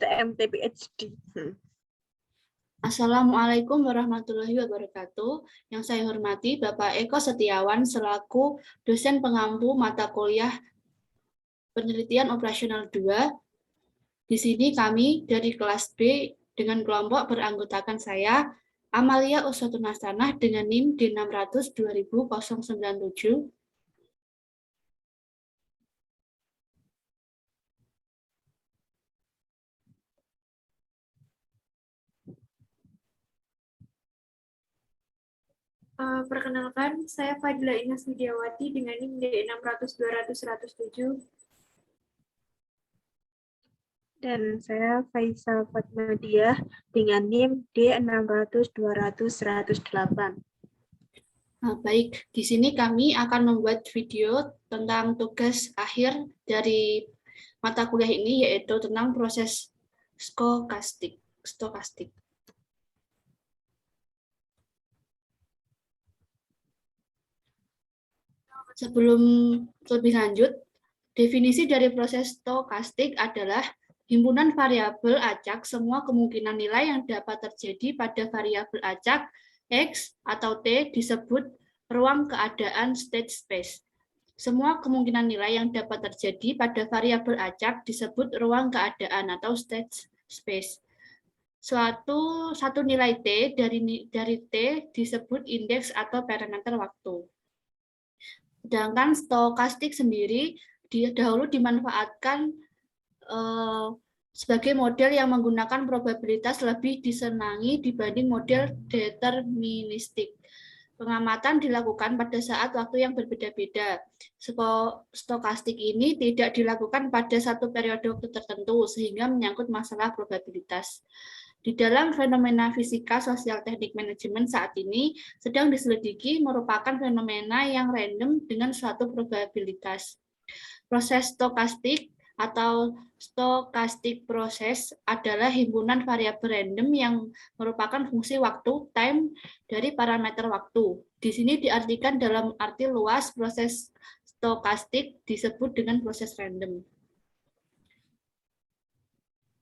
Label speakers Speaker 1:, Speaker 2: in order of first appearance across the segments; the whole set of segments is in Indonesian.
Speaker 1: STM PhD.
Speaker 2: Assalamualaikum warahmatullahi wabarakatuh. Yang saya hormati Bapak Eko Setiawan selaku dosen pengampu mata kuliah Penelitian Operasional 2. Di sini kami dari kelas B dengan kelompok beranggotakan saya, Amalia Uswatun-Hasanah dengan NIM D600 200097.
Speaker 3: Perkenalkan, saya Fadila Ines Widiawati dengan NIM D600-200-107.
Speaker 1: Dan saya Faisal Fatmadiah dengan NIM D600-200-108.
Speaker 2: Baik, di sini kami akan membuat video tentang tugas akhir dari mata kuliah ini, yaitu tentang proses stokastik. Sebelum lebih lanjut, definisi dari proses stokastik adalah himpunan variabel acak semua kemungkinan nilai yang dapat terjadi pada variabel acak X atau T disebut ruang keadaan state space. Semua kemungkinan nilai yang dapat terjadi pada variabel acak disebut ruang keadaan atau state space. Satu nilai T dari T disebut indeks atau parameter waktu. Sedangkan stokastik sendiri dahulu dimanfaatkan sebagai model yang menggunakan probabilitas lebih disenangi dibanding model deterministik. Pengamatan dilakukan pada saat waktu yang berbeda-beda. Stokastik ini tidak dilakukan pada satu periode waktu tertentu, sehingga menyangkut masalah probabilitas. Di dalam fenomena fisika sosial teknik manajemen saat ini sedang diselidiki merupakan fenomena yang random dengan suatu probabilitas. Proses stokastik atau stochastic process adalah himpunan variabel random yang merupakan fungsi waktu time dari parameter waktu. Di sini diartikan dalam arti luas proses stokastik disebut dengan proses random.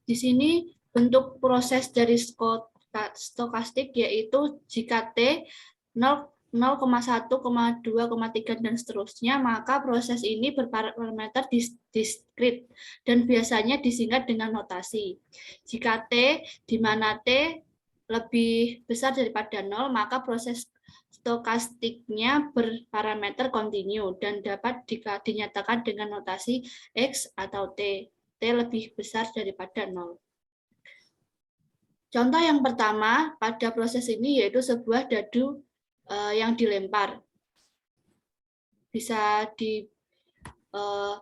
Speaker 2: Di sini bentuk proses dari stokastik yaitu jika T 0,1, 2,3 dan seterusnya, maka proses ini berparameter diskrit dan biasanya disingkat dengan notasi. Jika T di mana T lebih besar daripada 0, maka proses stokastiknya berparameter kontinu dan dapat dinyatakan dengan notasi X atau T lebih besar daripada 0. Contoh yang pertama pada proses ini yaitu sebuah dadu yang dilempar. Bisa dibaca,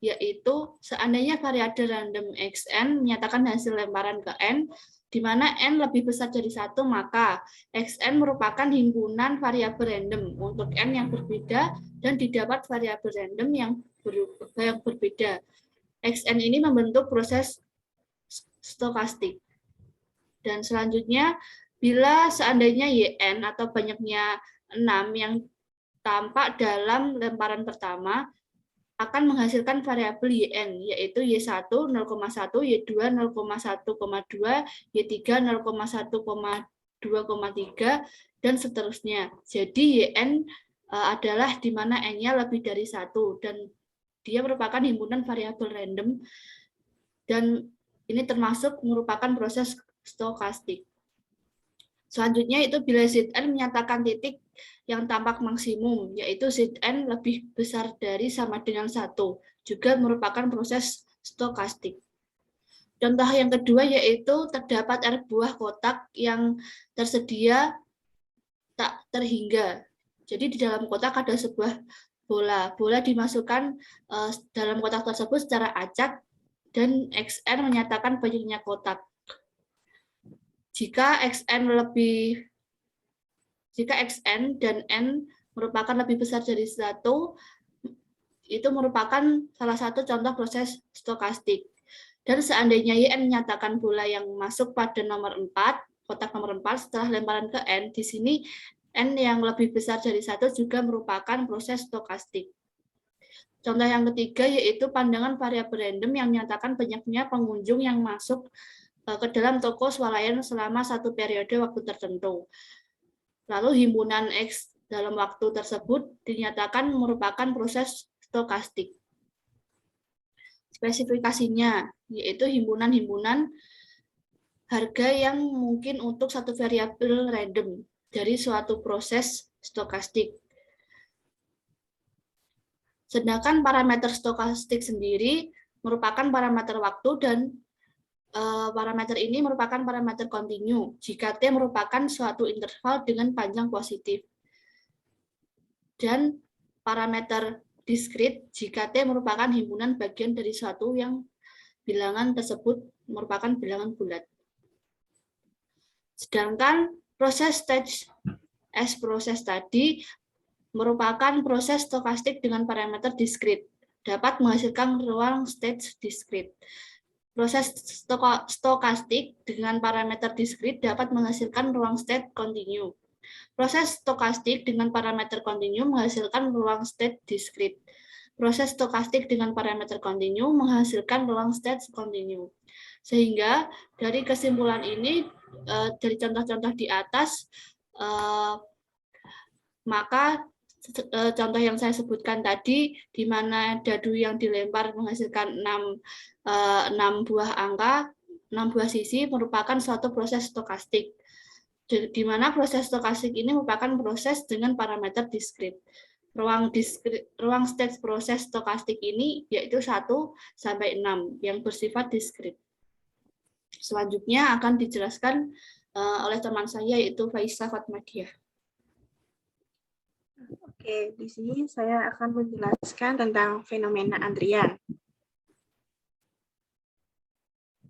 Speaker 2: yaitu seandainya variabel random xn menyatakan hasil lemparan ke n, di mana n lebih besar dari 1, maka xn merupakan himpunan variabel random untuk n yang berbeda dan didapat variabel random yang berbeda. Xn ini membentuk proses stokastik. Dan selanjutnya, bila seandainya yn atau banyaknya 6 yang tampak dalam lemparan pertama akan menghasilkan variabel yn, yaitu y1 0,1, y2 0,1,2, y3 0,1,2,3, dan seterusnya. Jadi yn adalah di mana n-nya lebih dari 1, dan dia merupakan himpunan variabel random, dan ini termasuk merupakan proses stokastik. Selanjutnya itu bila Zn menyatakan titik yang tampak maksimum, yaitu Zn lebih besar dari sama dengan 1, juga merupakan proses stokastik. Contoh yang kedua yaitu terdapat R buah kotak yang tersedia tak terhingga. Jadi di dalam kotak ada sebuah bola. Bola dimasukkan dalam kotak tersebut secara acak dan Xn menyatakan banyaknya kotak. Jika Xn dan N merupakan lebih besar dari 1, itu merupakan salah satu contoh proses stokastik. Dan seandainya Yn menyatakan bola yang masuk pada nomor 4, kotak nomor 4 setelah lemparan ke N, di sini N yang lebih besar dari 1 juga merupakan proses stokastik. Contoh yang ketiga yaitu pandangan variabel random yang menyatakan banyaknya pengunjung yang masuk ke dalam toko swalayan selama satu periode waktu tertentu. Lalu himpunan X dalam waktu tersebut dinyatakan merupakan proses stokastik. Spesifikasinya yaitu himpunan-himpunan harga yang mungkin untuk satu variabel random dari suatu proses stokastik. Sedangkan parameter stokastik sendiri merupakan parameter waktu dan parameter ini merupakan parameter kontinu jika T merupakan suatu interval dengan panjang positif. Dan parameter diskrit jika T merupakan himpunan bagian dari suatu yang bilangan tersebut merupakan bilangan bulat. Sedangkan proses stage S proses tadi merupakan proses stokastik dengan parameter diskrit, dapat menghasilkan ruang stage diskrit. Proses stokastik dengan parameter diskrit dapat menghasilkan ruang state kontinu. Proses stokastik dengan parameter kontinu menghasilkan ruang state diskrit. Proses stokastik dengan parameter kontinu menghasilkan ruang state kontinu. Sehingga dari kesimpulan ini, dari contoh-contoh di atas, maka contoh yang saya sebutkan tadi, di mana dadu yang dilempar menghasilkan 6 buah angka, 6 buah sisi merupakan suatu proses stokastik. Di mana proses stokastik ini merupakan proses dengan parameter diskrit. Ruang state proses stokastik ini yaitu 1 sampai 6 yang bersifat diskrit. Selanjutnya akan dijelaskan oleh teman saya yaitu Faiza Fatmadiah.
Speaker 1: Oke, di sini saya akan menjelaskan tentang fenomena antrian.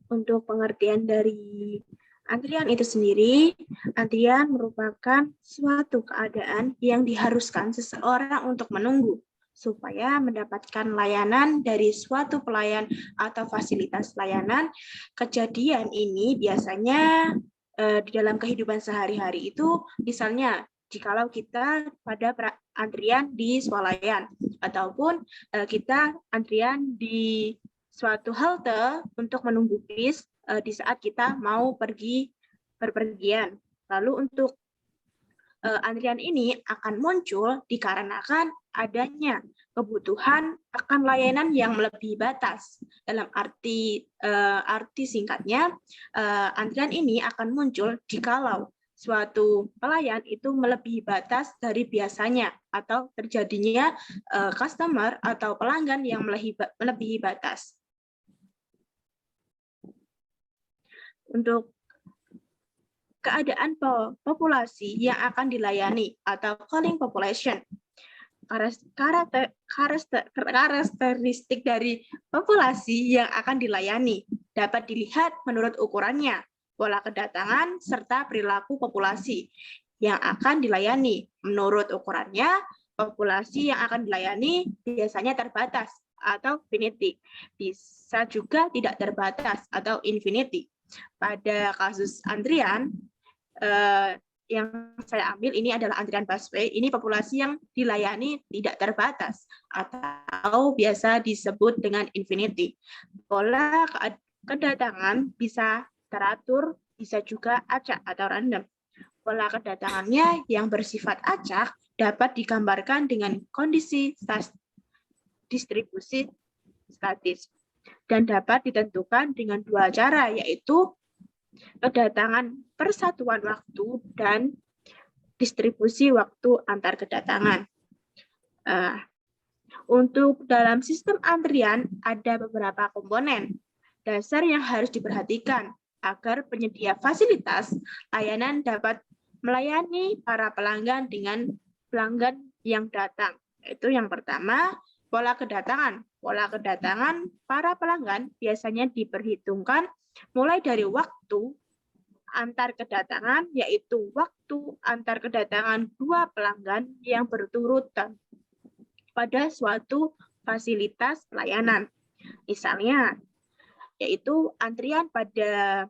Speaker 1: Untuk pengertian dari antrian itu sendiri, antrian merupakan suatu keadaan yang diharuskan seseorang untuk menunggu supaya mendapatkan layanan dari suatu pelayan atau fasilitas layanan. Kejadian ini biasanya di dalam kehidupan sehari-hari itu, misalnya jikalau kita pada antrian di swalayan ataupun kita antrian di suatu halte untuk menunggu bis di saat kita mau pergi berpergian. Lalu untuk antrian ini akan muncul dikarenakan adanya kebutuhan akan layanan yang melebihi batas. Dalam arti singkatnya, antrian ini akan muncul jikalau suatu pelayan itu melebihi batas dari biasanya atau terjadinya customer atau pelanggan yang melebihi batas. Untuk keadaan populasi yang akan dilayani atau calling population, karakteristik dari populasi yang akan dilayani dapat dilihat menurut ukurannya, pola kedatangan, serta perilaku populasi yang akan dilayani. Menurut ukurannya, populasi yang akan dilayani biasanya terbatas atau finite. Bisa juga tidak terbatas atau infinity. Pada kasus antrian, yang saya ambil ini adalah antrian busway, ini populasi yang dilayani tidak terbatas atau biasa disebut dengan infinity. Pola kedatangan bisa teratur, bisa juga acak atau random. Pola kedatangannya yang bersifat acak dapat digambarkan dengan kondisi distribusi statis dan dapat ditentukan dengan dua cara, yaitu kedatangan persatuan waktu dan distribusi waktu antar kedatangan. Untuk dalam sistem antrian ada beberapa komponen dasar yang harus diperhatikan agar penyedia fasilitas layanan dapat melayani para pelanggan dengan pelanggan yang datang. Itu yang pertama, pola kedatangan. Pola kedatangan para pelanggan biasanya diperhitungkan mulai dari waktu antar kedatangan, yaitu waktu antar kedatangan dua pelanggan yang berturutan pada suatu fasilitas pelayanan. Misalnya, yaitu antrian pada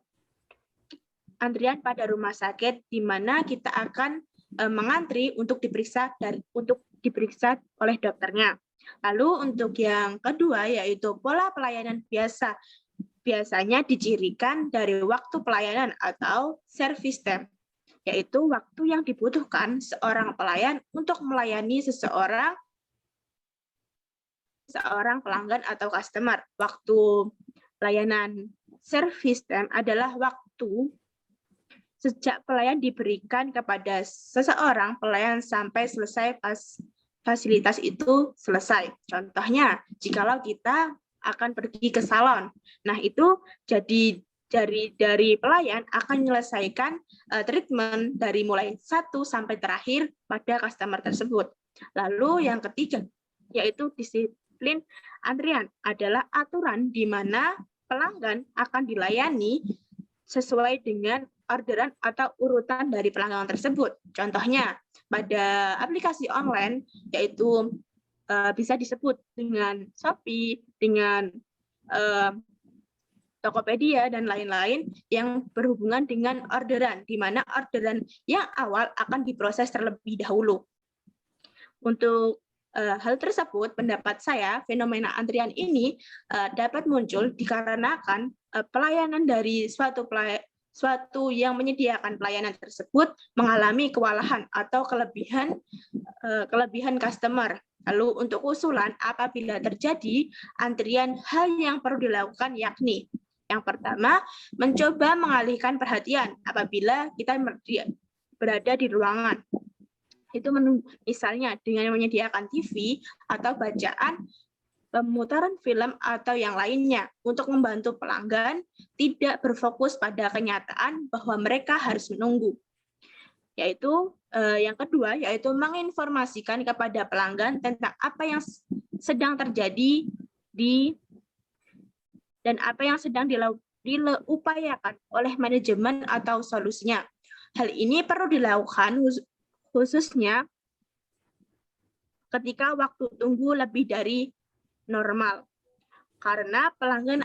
Speaker 1: rumah sakit di mana kita akan mengantri untuk diperiksa oleh dokternya. Lalu untuk yang kedua yaitu pola pelayanan biasanya dicirikan dari waktu pelayanan atau service time, yaitu waktu yang dibutuhkan seorang pelayan untuk melayani seseorang pelanggan atau customer. Waktu pelayanan service time adalah waktu sejak pelayan diberikan kepada seseorang pelayan sampai selesai fasilitas itu selesai. Contohnya, jikalau kita akan pergi ke salon. Nah, itu jadi dari pelayan akan menyelesaikan treatment dari mulai satu sampai terakhir pada customer tersebut. Lalu yang ketiga, yaitu disiplin antrian adalah aturan di mana pelanggan akan dilayani sesuai dengan orderan atau urutan dari pelanggan tersebut. Contohnya, pada aplikasi online, yaitu bisa disebut dengan Shopee, dengan Tokopedia, dan lain-lain yang berhubungan dengan orderan, di mana orderan yang awal akan diproses terlebih dahulu. Untuk hal tersebut, pendapat saya, fenomena antrian ini dapat muncul dikarenakan pelayanan dari suatu yang menyediakan pelayanan tersebut mengalami kewalahan atau kelebihan customer. Lalu untuk usulan apabila terjadi antrian, hal yang perlu dilakukan yakni yang pertama, mencoba mengalihkan perhatian apabila kita berada di ruangan. Itu misalnya dengan menyediakan TV atau bacaan, pemutaran film atau yang lainnya untuk membantu pelanggan tidak berfokus pada kenyataan bahwa mereka harus menunggu. Yaitu yang kedua, yaitu menginformasikan kepada pelanggan tentang apa yang sedang terjadi dan apa yang sedang diupayakan oleh manajemen atau solusinya. Hal ini perlu dilakukan khususnya ketika waktu tunggu lebih dari normal, karena pelanggan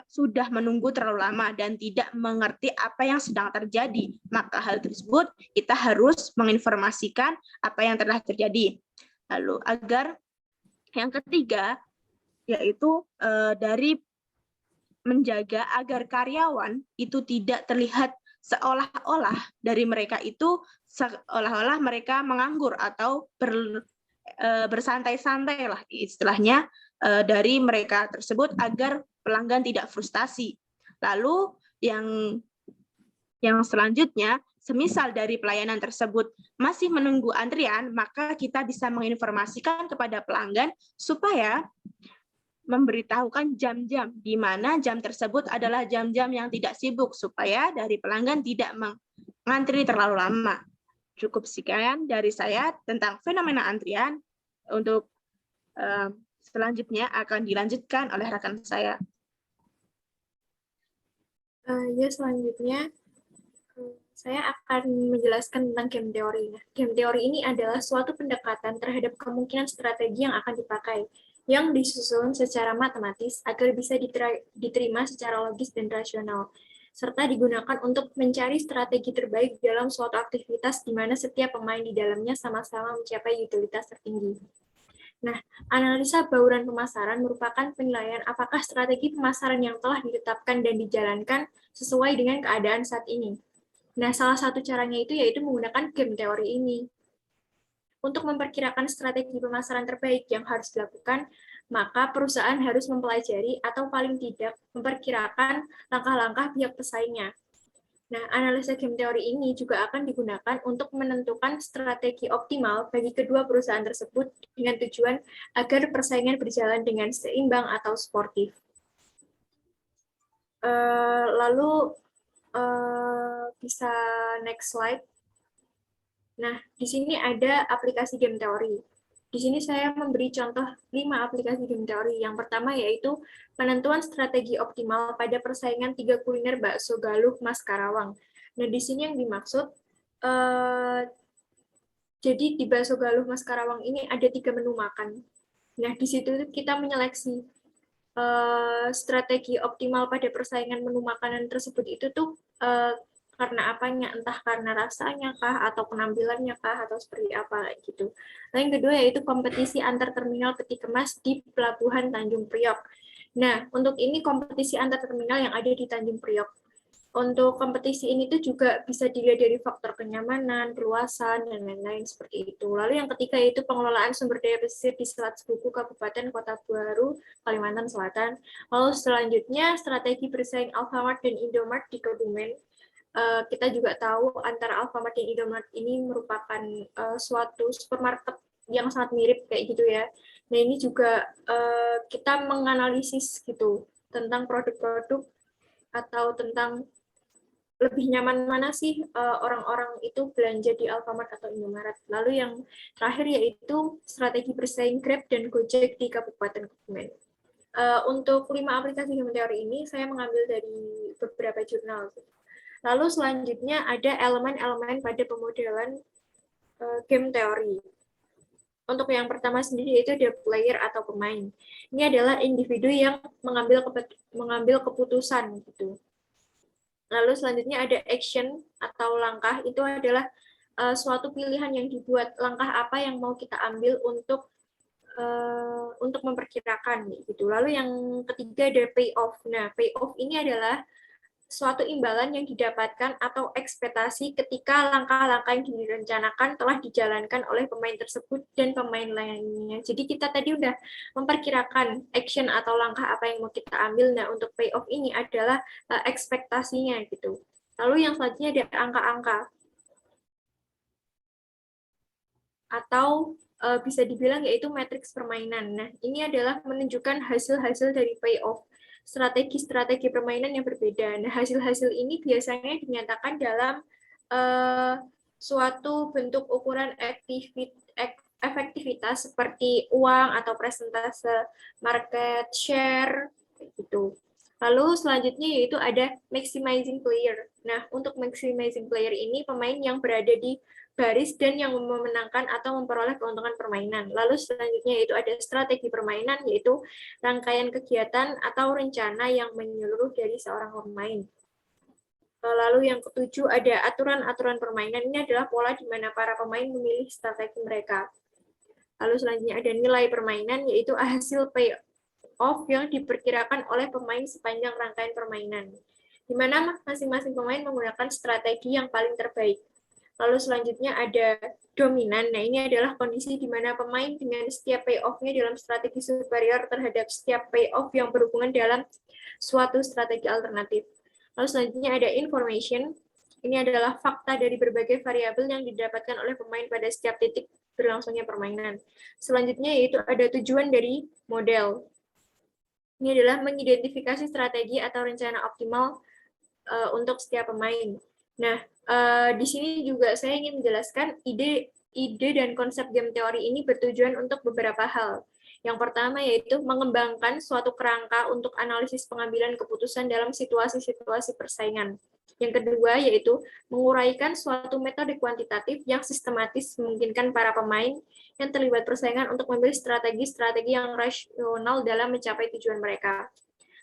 Speaker 1: sudah menunggu terlalu lama dan tidak mengerti apa yang sedang terjadi. Maka hal tersebut kita harus menginformasikan apa yang telah terjadi. Lalu yang ketiga yaitu dari menjaga agar karyawan itu tidak terlihat seolah-olah dari mereka itu seolah-olah mereka menganggur atau bersantai-santai lah istilahnya dari mereka tersebut agar pelanggan tidak frustasi. Lalu yang selanjutnya, semisal dari pelayanan tersebut masih menunggu antrian, maka kita bisa menginformasikan kepada pelanggan supaya memberitahukan jam-jam di mana jam tersebut adalah jam-jam yang tidak sibuk supaya dari pelanggan tidak mengantri terlalu lama. Cukup sekian dari saya tentang fenomena antrian. Untuk selanjutnya akan dilanjutkan oleh rekan saya.
Speaker 3: Ya, selanjutnya saya akan menjelaskan tentang game teori. Nah, game teori ini adalah suatu pendekatan terhadap kemungkinan strategi yang akan dipakai, yang disusun secara matematis agar bisa diterima secara logis dan rasional, serta digunakan untuk mencari strategi terbaik dalam suatu aktivitas di mana setiap pemain di dalamnya sama-sama mencapai utilitas tertinggi. Nah, analisa bauran pemasaran merupakan penilaian apakah strategi pemasaran yang telah ditetapkan dan dijalankan sesuai dengan keadaan saat ini. Nah, salah satu caranya itu yaitu menggunakan game teori ini. Untuk memperkirakan strategi pemasaran terbaik yang harus dilakukan, maka perusahaan harus mempelajari atau paling tidak memperkirakan langkah-langkah pihak pesaingnya. Nah, analisa game teori ini juga akan digunakan untuk menentukan strategi optimal bagi kedua perusahaan tersebut dengan tujuan agar persaingan berjalan dengan seimbang atau sportif. Lalu bisa next slide. Nah, di sini ada aplikasi game teori. Di sini saya memberi contoh 5 aplikasi game teori. Yang pertama yaitu penentuan strategi optimal pada persaingan 3 kuliner bakso Galuh Mas Karawang. Nah, di sini yang dimaksud, jadi di bakso Galuh Mas Karawang ini ada 3 menu makan. Nah, di situ kita menyeleksi strategi optimal pada persaingan menu makanan tersebut itu tuh karena apanya, entah karena rasanya kah, atau penampilannya kah, atau seperti apa gitu. Nah, yang kedua yaitu kompetisi antar terminal peti kemas di Pelabuhan Tanjung Priok. Nah, untuk ini kompetisi antar terminal yang ada di Tanjung Priok. Untuk kompetisi ini tuh juga bisa dilihat dari faktor kenyamanan, perluasan, dan lain-lain seperti itu. Lalu yang ketiga yaitu pengelolaan sumber daya pesisir di Selat Sebuku, Kabupaten Kota Baru, Kalimantan Selatan. Lalu selanjutnya strategi bersaing Alfamart dan Indomart di Kebumen. Kita juga tahu antara Alfamart dan Indomart ini merupakan suatu supermarket yang sangat mirip kayak gitu ya. Nah ini juga kita menganalisis gitu tentang produk-produk atau tentang lebih nyaman mana sih orang-orang itu belanja di Alfamart atau Indomaret. Lalu yang terakhir yaitu strategi bersaing Grab dan Gojek di Kabupaten Kebumen. Untuk 5 aplikasi game teori ini saya mengambil dari beberapa jurnal. Lalu selanjutnya ada elemen-elemen pada pemodelan game teori. Untuk yang pertama sendiri itu ada player atau pemain. Ini adalah individu yang mengambil keputusan gitu. Lalu selanjutnya ada action atau langkah, itu adalah suatu pilihan yang dibuat, langkah apa yang mau kita ambil untuk memperkirakan gitu. Lalu yang ketiga ada payoff. Nah, payoff ini adalah suatu imbalan yang didapatkan atau ekspektasi ketika langkah-langkah yang direncanakan telah dijalankan oleh pemain tersebut dan pemain lainnya. Jadi kita tadi udah memperkirakan action atau langkah apa yang mau kita ambil. Nah, untuk payoff ini adalah ekspektasinya gitu. Lalu yang selanjutnya ada angka-angka. Atau bisa dibilang yaitu matriks permainan. Nah, ini adalah menunjukkan hasil-hasil dari payoff, strategi-strategi permainan yang berbeda. Nah, hasil-hasil ini biasanya dinyatakan dalam suatu bentuk ukuran efektivitas seperti uang atau persentase market share, gitu. Lalu selanjutnya yaitu ada maximizing player. Nah, untuk maximizing player ini pemain yang berada di baris dan yang memenangkan atau memperoleh keuntungan permainan. Lalu selanjutnya itu ada strategi permainan, yaitu rangkaian kegiatan atau rencana yang menyeluruh dari seorang pemain. Lalu yang ketujuh ada aturan-aturan permainan. Ini adalah pola di mana para pemain memilih strategi mereka. Lalu selanjutnya ada nilai permainan, yaitu hasil payoff yang diperkirakan oleh pemain sepanjang rangkaian permainan, di mana masing-masing pemain menggunakan strategi yang paling terbaik. Lalu selanjutnya ada dominan. Nah, ini adalah kondisi di mana pemain dengan setiap payoff-nya dalam strategi superior terhadap setiap payoff yang berhubungan dalam suatu strategi alternatif. Lalu selanjutnya ada information. Ini adalah fakta dari berbagai variabel yang didapatkan oleh pemain pada setiap titik berlangsungnya permainan. Selanjutnya yaitu ada tujuan dari model. Ini adalah mengidentifikasi strategi atau rencana optimal untuk setiap pemain. Nah, di sini juga saya ingin menjelaskan ide dan konsep game teori ini bertujuan untuk beberapa hal. Yang pertama yaitu mengembangkan suatu kerangka untuk analisis pengambilan keputusan dalam situasi-situasi persaingan. Yang kedua yaitu menguraikan suatu metode kuantitatif yang sistematis memungkinkan para pemain yang terlibat persaingan untuk memilih strategi-strategi yang rasional dalam mencapai tujuan mereka.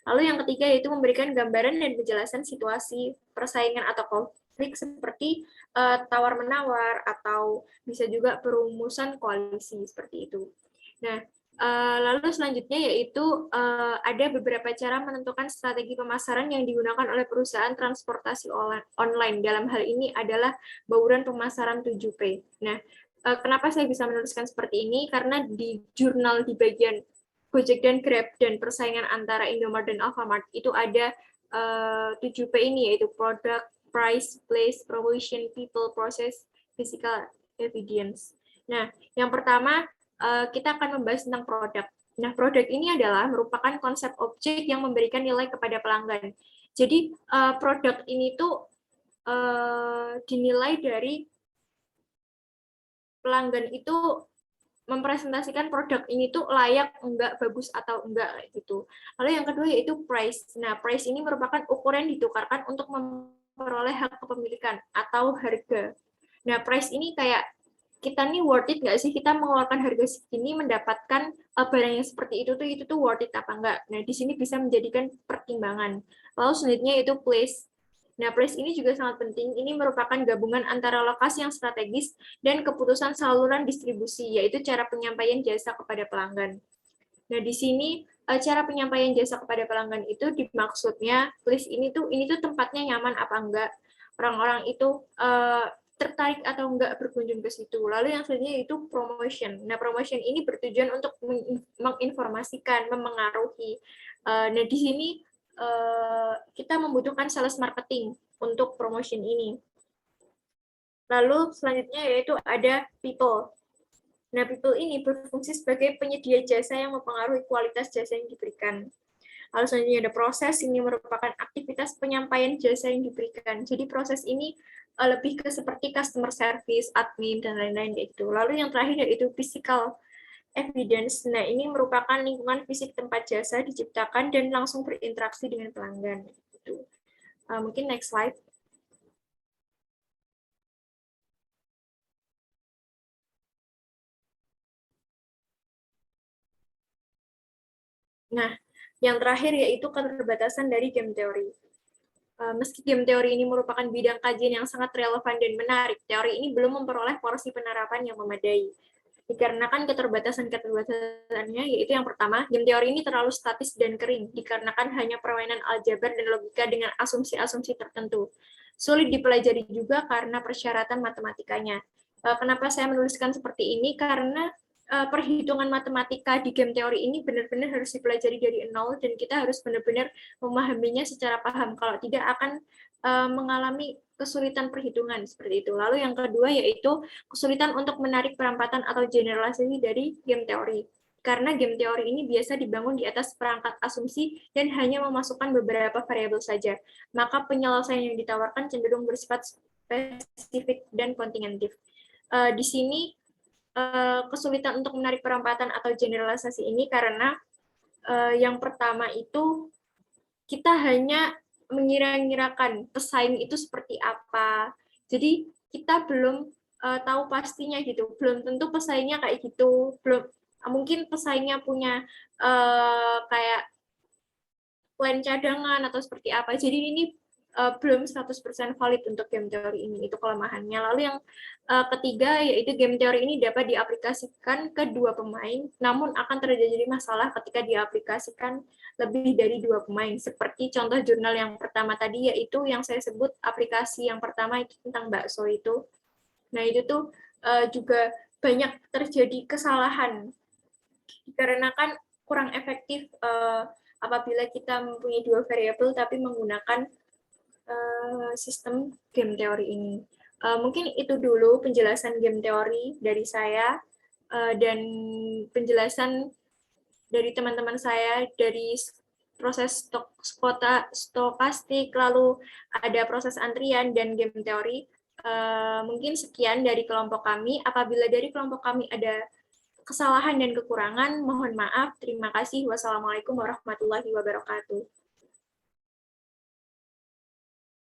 Speaker 3: Lalu yang ketiga yaitu memberikan gambaran dan penjelasan situasi persaingan atau konflik seperti tawar-menawar atau bisa juga perumusan koalisi seperti itu. Nah, lalu selanjutnya yaitu ada beberapa cara menentukan strategi pemasaran yang digunakan oleh perusahaan transportasi online. Dalam hal ini adalah bauran pemasaran 7P. Nah, kenapa saya bisa menuliskan seperti ini? Karena di jurnal di bagian Gojek dan Grab dan persaingan antara Indomart dan Alfamart itu ada 7P ini, yaitu product, price, place, promotion, people, process, physical evidence. Nah, yang pertama kita akan membahas tentang produk. Nah, produk ini adalah merupakan konsep objek yang memberikan nilai kepada pelanggan. Jadi produk ini tuh dinilai dari pelanggan itu mempresentasikan produk ini tuh layak enggak, bagus atau enggak gitu. Lalu yang kedua yaitu price. Nah, price ini merupakan ukuran ditukarkan untuk memperoleh hak kepemilikan atau harga. Nah, price ini kayak kita nih worth it nggak sih kita mengeluarkan harga segini mendapatkan barang yang seperti itu tuh worth it apa enggak. Nah, di sini bisa menjadikan pertimbangan. Lalu selanjutnya itu place. Nah, place ini juga sangat penting. Ini merupakan gabungan antara lokasi yang strategis dan keputusan saluran distribusi, yaitu cara penyampaian jasa kepada pelanggan. Nah, di sini cara penyampaian jasa kepada pelanggan itu dimaksudnya place ini tuh tempatnya nyaman apa enggak, orang-orang itu tertarik atau enggak berkunjung ke situ. Lalu yang selanjutnya itu promotion. Nah, promotion ini bertujuan untuk menginformasikan, memengaruhi. Nah, di sini kita membutuhkan sales marketing untuk promotion ini. Lalu selanjutnya yaitu ada people. Nah, people ini berfungsi sebagai penyedia jasa yang mempengaruhi kualitas jasa yang diberikan. Lalu selanjutnya ada proses, ini merupakan aktivitas penyampaian jasa yang diberikan. Jadi proses ini lebih ke seperti customer service, admin, dan lain-lain gitu. Lalu yang terakhir yaitu physical evidence. Nah, ini merupakan lingkungan fisik tempat jasa diciptakan dan langsung berinteraksi dengan pelanggan. Gitu. Mungkin next slide. Nah, yang terakhir yaitu keterbatasan dari game teori. Meski game teori ini merupakan bidang kajian yang sangat relevan dan menarik, teori ini belum memperoleh porsi penerapan yang memadai. Dikarenakan keterbatasannya, yaitu yang pertama, game teori ini terlalu statis dan kering, dikarenakan hanya permainan aljabar dan logika dengan asumsi-asumsi tertentu. Sulit dipelajari juga karena persyaratan matematikanya. Kenapa saya menuliskan seperti ini? Karena perhitungan matematika di game teori ini benar-benar harus dipelajari dari nol, dan kita harus benar-benar memahaminya secara paham. Kalau tidak akan mengalami kesulitan perhitungan seperti itu. Lalu yang kedua yaitu kesulitan untuk menarik perampatan atau generalisasi dari game teori. Karena game teori ini biasa dibangun di atas perangkat asumsi dan hanya memasukkan beberapa variabel saja. Maka penyelesaian yang ditawarkan cenderung bersifat spesifik dan kontingentif. Di sini kesulitan untuk menarik perampatan atau generalisasi ini karena yang pertama itu kita hanya mengira-ngirakan pesaing itu seperti apa. Jadi kita belum tahu pastinya gitu. Belum tentu pesaingnya kayak gitu. Belum mungkin pesaingnya punya kayak plan cadangan atau seperti apa. Jadi ini belum 100% valid untuk game teori ini. Itu kelemahannya. Lalu yang ketiga yaitu game teori ini dapat diaplikasikan ke dua pemain, namun akan terjadi masalah ketika diaplikasikan lebih dari dua pemain. Seperti contoh jurnal yang pertama tadi, yaitu yang saya sebut aplikasi yang pertama itu tentang bakso itu. Nah, itu tuh juga banyak terjadi kesalahan dikarenakan kurang efektif apabila kita mempunyai dua variabel tapi menggunakan sistem game teori ini. Mungkin itu dulu penjelasan game teori dari saya dan penjelasan dari teman-teman saya dari proses stokastik, lalu ada proses antrian dan game teori. Mungkin sekian dari kelompok kami. Apabila dari kelompok kami ada kesalahan dan kekurangan, mohon maaf. Terima kasih. Wassalamualaikum warahmatullahi wabarakatuh.